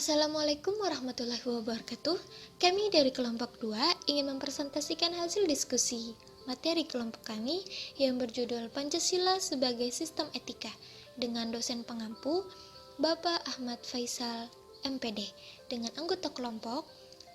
Assalamualaikum warahmatullahi wabarakatuh. Kami dari kelompok 2 ingin mempresentasikan hasil diskusi materi kelompok kami yang berjudul Pancasila sebagai Sistem Etika dengan dosen pengampu Bapak Ahmad Faisal MPD dengan anggota kelompok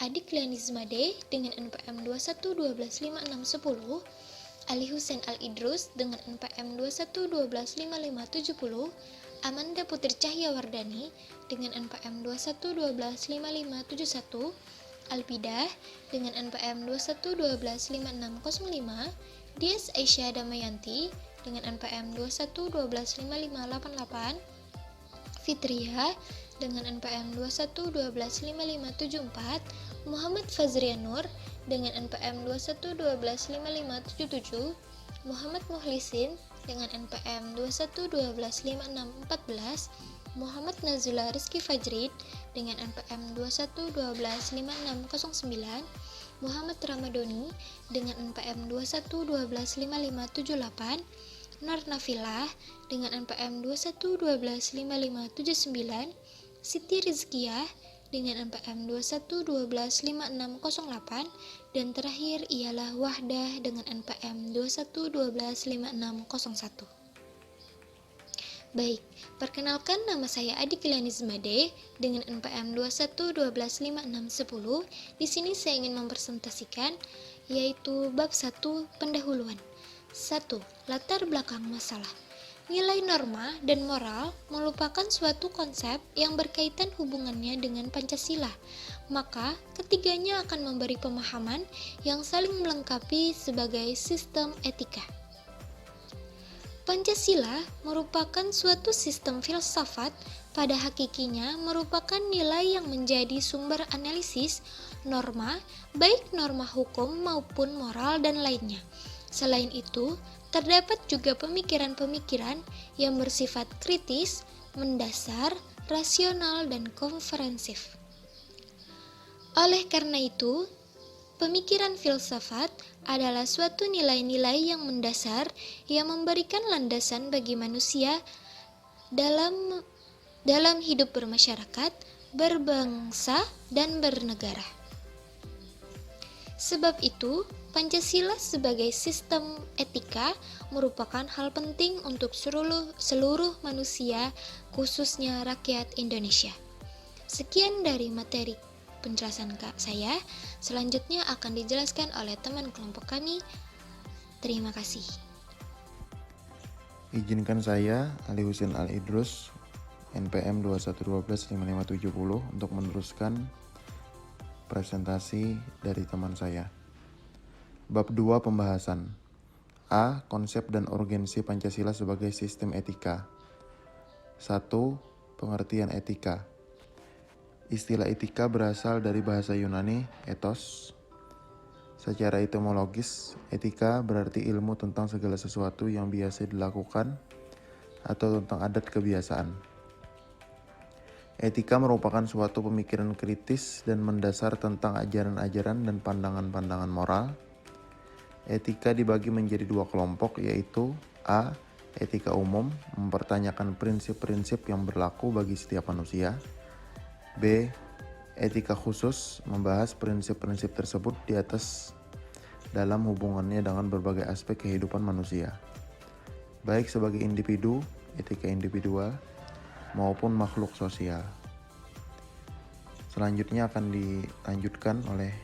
Adik Lianizmade dengan NPM 21125610, Ali Husein Al-Idrus dengan NPM 21125570, Amanda Putri Cahyawardani dengan NPM 21125571, Alpidah dengan NPM 21125605, Dias Aisyah Damayanti dengan NPM 21125588, Fitria dengan NPM 21125574, Muhammad Fazrianur dengan NPM 21125577, Muhammad Muhlisin dengan NPM 21125614, Muhammad Nazula Rizky Fajrid dengan NPM 21125609, Muhammad Ramadoni dengan NPM 21125578, Nur Nafilah dengan NPM 21125579, Siti Rizkiah dengan NPM 21125608, dan terakhir ialah Wahdah dengan NPM 21125601. Baik, perkenalkan nama saya Adik Lianizmade dengan NPM 21125610. Di sini saya ingin mempresentasikan yaitu bab 1 pendahuluan. 1. Latar belakang masalah. Nilai norma dan moral merupakan suatu konsep yang berkaitan hubungannya dengan Pancasila. Maka, ketiganya akan memberi pemahaman yang saling melengkapi sebagai sistem etika. Pancasila merupakan suatu sistem filsafat, pada hakikinya merupakan nilai yang menjadi sumber analisis norma, baik norma hukum maupun moral dan lainnya. Selain itu, terdapat juga pemikiran-pemikiran yang bersifat kritis, mendasar, rasional, dan komprehensif. Oleh karena itu, pemikiran filsafat adalah suatu nilai-nilai yang mendasar yang memberikan landasan bagi manusia dalam hidup bermasyarakat, berbangsa, dan bernegara. Sebab itu, Pancasila sebagai sistem etika merupakan hal penting untuk seluruh manusia, khususnya rakyat Indonesia. Sekian dari materi penjelasan saya. Selanjutnya akan dijelaskan oleh teman kelompok kami. Terima kasih. Izinkan saya, Ali Husein Al-Idrus, NPM 21125570, untuk meneruskan presentasi dari teman saya. Bab 2 pembahasan. A. Konsep dan urgensi Pancasila sebagai sistem etika. 1. Pengertian etika. Istilah etika berasal dari bahasa Yunani ethos. Secara etimologis, etika berarti ilmu tentang segala sesuatu yang biasa dilakukan atau tentang adat kebiasaan. Etika merupakan suatu pemikiran kritis dan mendasar tentang ajaran-ajaran dan pandangan-pandangan moral. Etika dibagi menjadi dua kelompok, yaitu A. Etika umum, mempertanyakan prinsip-prinsip yang berlaku bagi setiap manusia. B. Etika khusus, membahas prinsip-prinsip tersebut di atas dalam hubungannya dengan berbagai aspek kehidupan manusia, baik sebagai individu, etika individual, maupun makhluk sosial. Selanjutnya akan dilanjutkan oleh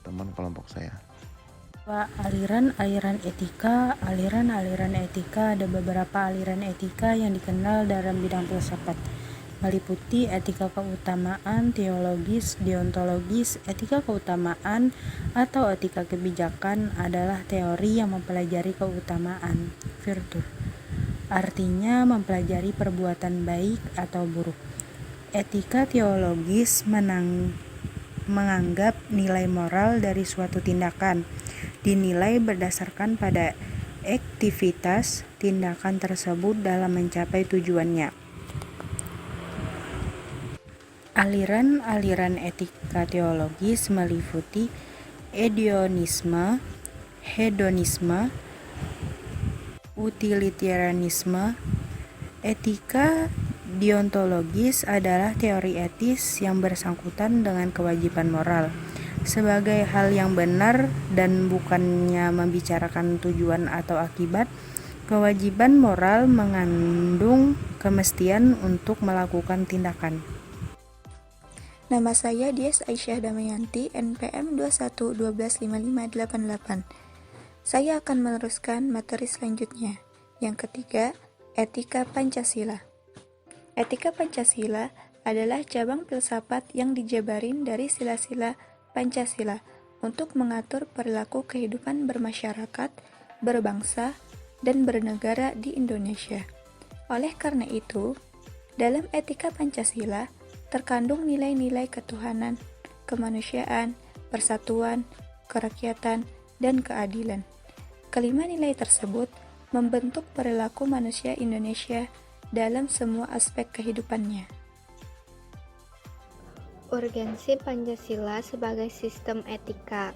teman kelompok saya. Aliran-aliran etika. Aliran-aliran etika, ada beberapa aliran etika yang dikenal dalam bidang filsafat, meliputi etika keutamaan, teologis, deontologis. Etika keutamaan atau etika kebijakan adalah teori yang mempelajari keutamaan, virtu. Artinya mempelajari perbuatan baik atau buruk. Etika teologis menganggap nilai moral dari suatu tindakan dinilai berdasarkan pada aktivitas tindakan tersebut dalam mencapai tujuannya. Aliran-aliran etika teologis meliputi hedonisme, utilitarianisme. Etika Deontologis adalah teori etis yang bersangkutan dengan kewajiban moral sebagai hal yang benar dan bukannya membicarakan tujuan atau akibat. Kewajiban moral mengandung kemestian untuk melakukan tindakan. Nama saya Dias Aisyah Damayanti, NPM 21125588. Saya akan meneruskan materi selanjutnya. Yang ketiga, etika Pancasila. Etika Pancasila adalah cabang filsafat yang dijabarin dari sila-sila Pancasila untuk mengatur perilaku kehidupan bermasyarakat, berbangsa, dan bernegara di Indonesia. Oleh karena itu, dalam etika Pancasila terkandung nilai-nilai ketuhanan, kemanusiaan, persatuan, kerakyatan, dan keadilan. Kelima nilai tersebut membentuk perilaku manusia Indonesia dalam semua aspek kehidupannya. Urgensi Pancasila sebagai sistem etika.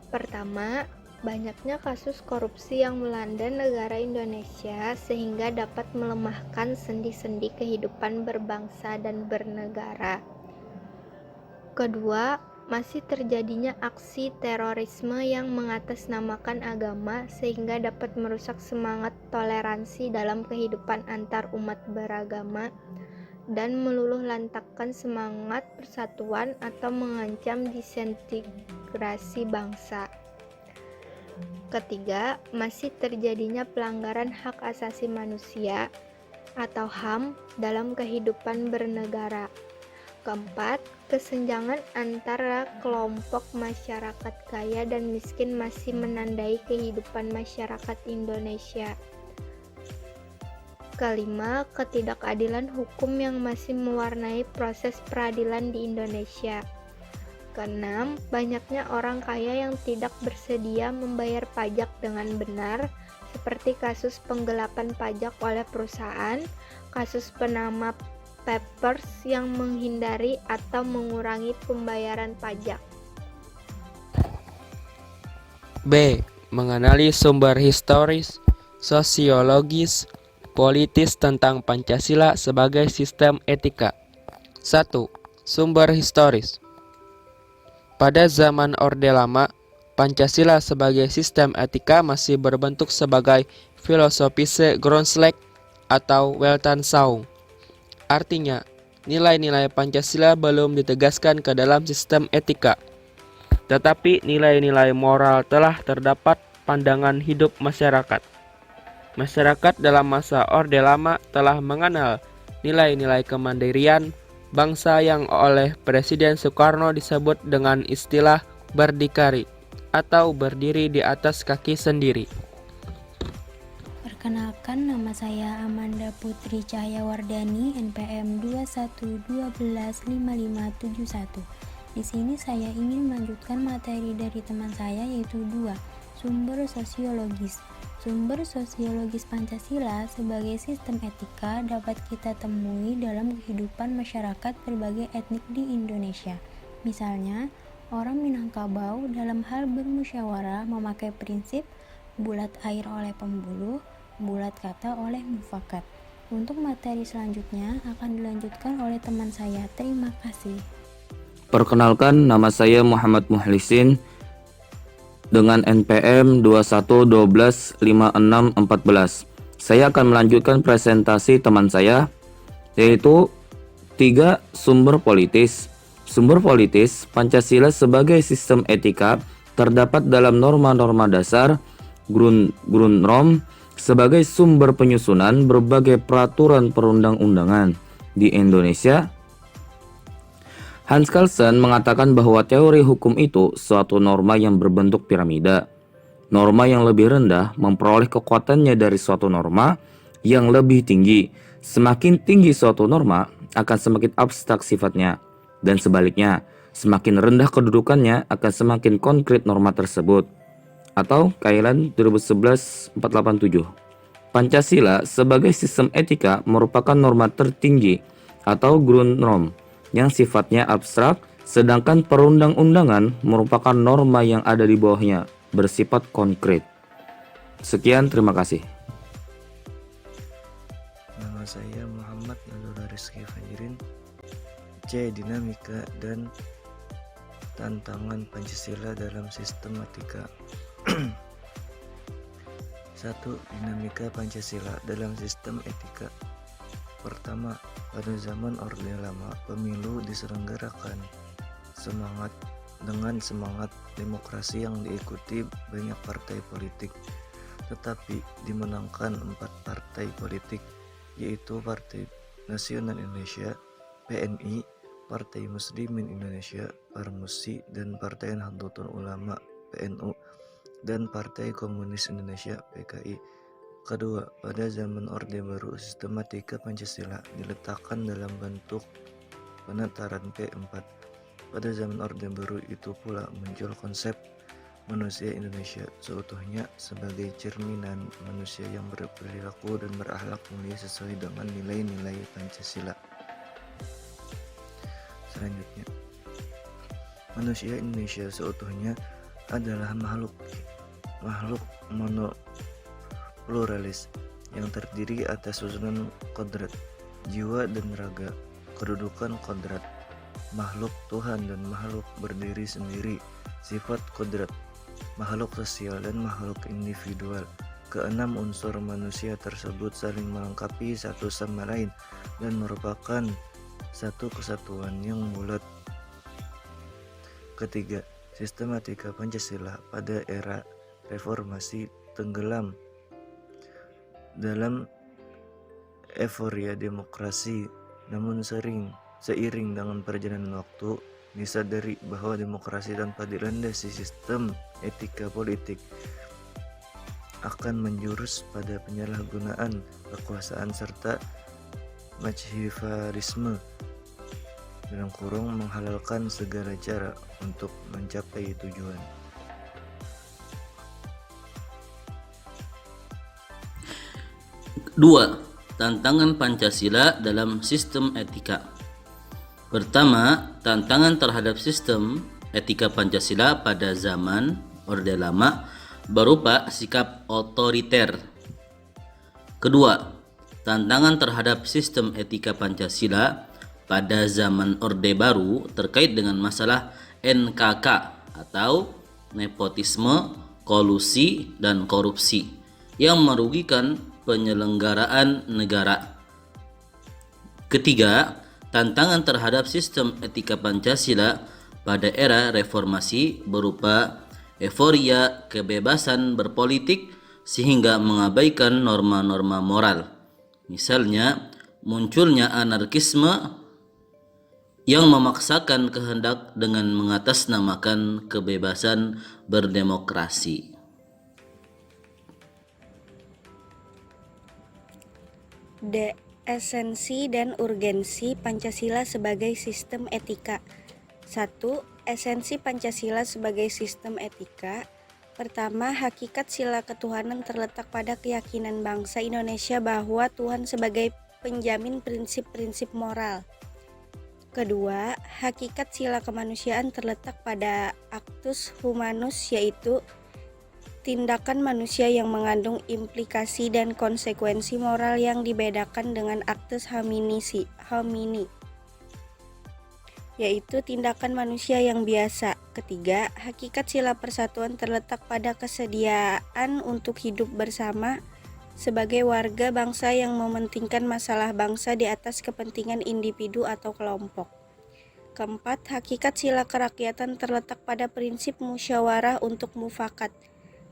Pertama, banyaknya kasus korupsi yang melanda negara Indonesia sehingga dapat melemahkan sendi-sendi kehidupan berbangsa dan bernegara. Kedua, masih terjadinya aksi terorisme yang mengatasnamakan agama sehingga dapat merusak semangat toleransi dalam kehidupan antar umat beragama dan meluluhlantakkan semangat persatuan atau mengancam disintegrasi bangsa. Ketiga, masih terjadinya pelanggaran hak asasi manusia atau HAM dalam kehidupan bernegara. Keempat, kesenjangan antara kelompok masyarakat kaya dan miskin masih menandai kehidupan masyarakat Indonesia. Kelima, ketidakadilan hukum yang masih mewarnai proses peradilan di Indonesia. Keenam, banyaknya orang kaya yang tidak bersedia membayar pajak dengan benar, seperti kasus penggelapan pajak oleh perusahaan, kasus Panama Papers yang menghindari atau mengurangi pembayaran pajak. B. Mengenali sumber historis, sosiologis, politis tentang Pancasila sebagai sistem etika. 1. Sumber historis. Pada zaman Orde Lama, Pancasila sebagai sistem etika masih berbentuk sebagai filosofische Grundlage atau Weltanschauung. Artinya, nilai-nilai Pancasila belum ditegaskan ke dalam sistem etika. Tetapi nilai-nilai moral telah terdapat pandangan hidup masyarakat. Masyarakat dalam masa Orde Lama telah mengenal nilai-nilai kemandirian bangsa yang oleh Presiden Soekarno disebut dengan istilah berdikari atau berdiri di atas kaki sendiri. Perkenalkan, nama saya Amanda Putri Cahyawardani, NPM 21125571. Di sini saya ingin melanjutkan materi dari teman saya, yaitu 2. Sumber sosiologis. Sumber sosiologis Pancasila sebagai sistem etika dapat kita temui dalam kehidupan masyarakat berbagai etnik di Indonesia. Misalnya, orang Minangkabau dalam hal bermusyawarah memakai prinsip bulat air oleh pembuluh, bulat kata oleh mufakat. Untuk materi selanjutnya akan dilanjutkan oleh teman saya. Terima kasih. Perkenalkan, nama saya Muhammad Muhlisin dengan NPM 21125614. Saya akan melanjutkan presentasi teman saya, yaitu 3. Sumber politis. Sumber politis Pancasila sebagai sistem etika terdapat dalam norma-norma dasar Grundnorm sebagai sumber penyusunan berbagai peraturan perundang-undangan di Indonesia. Hans Kelsen mengatakan bahwa teori hukum itu suatu norma yang berbentuk piramida. Norma yang lebih rendah memperoleh kekuatannya dari suatu norma yang lebih tinggi. Semakin tinggi suatu norma akan semakin abstrak sifatnya, dan sebaliknya, semakin rendah kedudukannya akan semakin konkret norma tersebut. Atau Kailan 2011-487. Pancasila sebagai sistem etika merupakan norma tertinggi atau Grundnorm yang sifatnya abstrak, sedangkan perundang-undangan merupakan norma yang ada di bawahnya, bersifat konkret. Sekian, terima kasih. Nama saya Muhammad Nazarudin C. Dinamika dan tantangan Pancasila dalam sistem etika. 1. Dinamika Pancasila dalam sistem etika. Pertama, pada zaman Orde Lama, pemilu diselenggarakan dengan semangat demokrasi yang diikuti banyak partai politik, tetapi dimenangkan 4 partai politik, yaitu Partai Nasional Indonesia (PNI), Partai Muslimin Indonesia (PARMUSI), dan Partai Nahdlatul Ulama (PNU), dan Partai Komunis Indonesia (PKI). Kedua, pada zaman Orde Baru, sistematika Pancasila diletakkan dalam bentuk penataran P4. Pada zaman Orde Baru itu pula muncul konsep manusia Indonesia seutuhnya sebagai cerminan manusia yang berperilaku dan berakhlak mulia sesuai dengan nilai-nilai Pancasila. Selanjutnya, manusia Indonesia seutuhnya adalah makhluk monopluralis yang terdiri atas susunan kodrat, jiwa dan raga, kedudukan kodrat, makhluk Tuhan dan makhluk berdiri sendiri, sifat kodrat, makhluk sosial dan makhluk individual. Keenam unsur manusia tersebut saling melengkapi satu sama lain dan merupakan satu kesatuan yang bulat. Ketiga, sistematika Pancasila pada era reformasi tenggelam dalam euforia demokrasi, namun seiring dengan perjalanan waktu disadari bahwa demokrasi tanpa dilandasi sistem etika politik akan menjurus pada penyalahgunaan kekuasaan serta machiavellisme menghalalkan segala cara untuk mencapai tujuan. Dua, tantangan Pancasila dalam sistem etika. Pertama, tantangan terhadap sistem etika Pancasila pada zaman Orde Lama berupa sikap otoriter. Kedua, tantangan terhadap sistem etika Pancasila pada zaman Orde Baru terkait dengan masalah NKK atau nepotisme, kolusi, dan korupsi yang merugikan penyelenggaraan negara. Ketiga, tantangan terhadap sistem etika Pancasila pada era reformasi berupa euforia kebebasan berpolitik sehingga mengabaikan norma-norma moral. Misalnya, munculnya anarkisme yang memaksakan kehendak dengan mengatasnamakan kebebasan berdemokrasi. D. Esensi dan urgensi Pancasila sebagai sistem etika. 1. Esensi Pancasila sebagai sistem etika. Pertama, hakikat sila ketuhanan terletak pada keyakinan bangsa Indonesia bahwa Tuhan sebagai penjamin prinsip-prinsip moral. Kedua, hakikat sila kemanusiaan terletak pada actus humanus, yaitu tindakan manusia yang mengandung implikasi dan konsekuensi moral yang dibedakan dengan actus homini, yaitu tindakan manusia yang biasa. Ketiga, hakikat sila persatuan terletak pada kesediaan untuk hidup bersama sebagai warga bangsa yang mementingkan masalah bangsa di atas kepentingan individu atau kelompok. Keempat, hakikat sila kerakyatan terletak pada prinsip musyawarah untuk mufakat,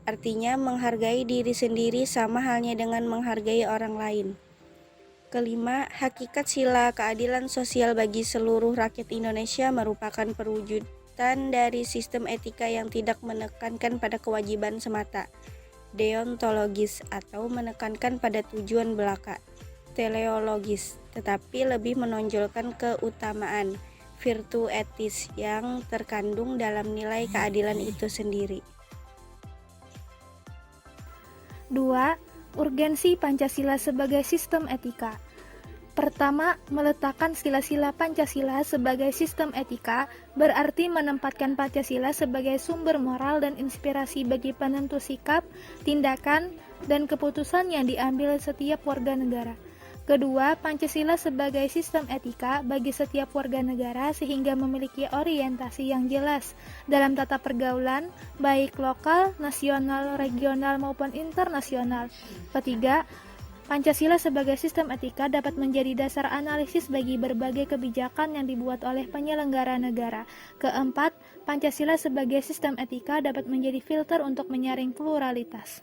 artinya menghargai diri sendiri sama halnya dengan menghargai orang lain. Kelima, hakikat sila keadilan sosial bagi seluruh rakyat Indonesia merupakan perwujudan dari sistem etika yang tidak menekankan pada kewajiban semata, deontologis, atau menekankan pada tujuan belaka, teleologis, tetapi lebih menonjolkan keutamaan, virtu etis yang terkandung dalam nilai keadilan itu sendiri. 2. Urgensi Pancasila sebagai sistem etika. Pertama, meletakkan sila-sila Pancasila sebagai sistem etika berarti menempatkan Pancasila sebagai sumber moral dan inspirasi bagi penentu sikap, tindakan, dan keputusan yang diambil setiap warga negara. Kedua, Pancasila sebagai sistem etika bagi setiap warga negara sehingga memiliki orientasi yang jelas dalam tata pergaulan, baik lokal, nasional, regional, maupun internasional. Ketiga, Pancasila sebagai sistem etika dapat menjadi dasar analisis bagi berbagai kebijakan yang dibuat oleh penyelenggara negara. Keempat, Pancasila sebagai sistem etika dapat menjadi filter untuk menyaring pluralitas.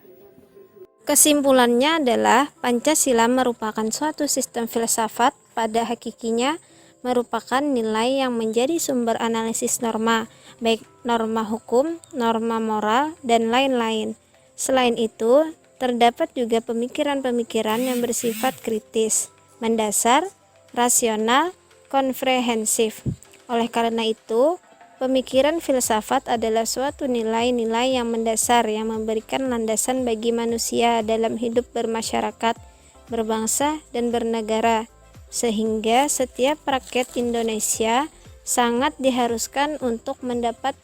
Kesimpulannya adalah Pancasila merupakan suatu sistem filsafat, pada hakikinya merupakan nilai yang menjadi sumber analisis norma, baik norma hukum, norma moral, dan lain-lain. Selain itu, terdapat juga pemikiran-pemikiran yang bersifat kritis, mendasar, rasional, komprehensif. Oleh karena itu, pemikiran filsafat adalah suatu nilai-nilai yang mendasar yang memberikan landasan bagi manusia dalam hidup bermasyarakat, berbangsa, dan bernegara, sehingga setiap rakyat Indonesia sangat diharuskan untuk dapat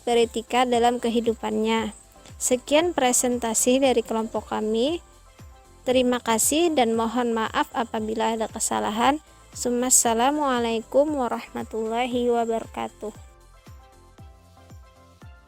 beretika dalam kehidupannya. Sekian presentasi dari kelompok kami. Terima kasih dan mohon maaf apabila ada kesalahan. Assalamualaikum warahmatullahi wabarakatuh.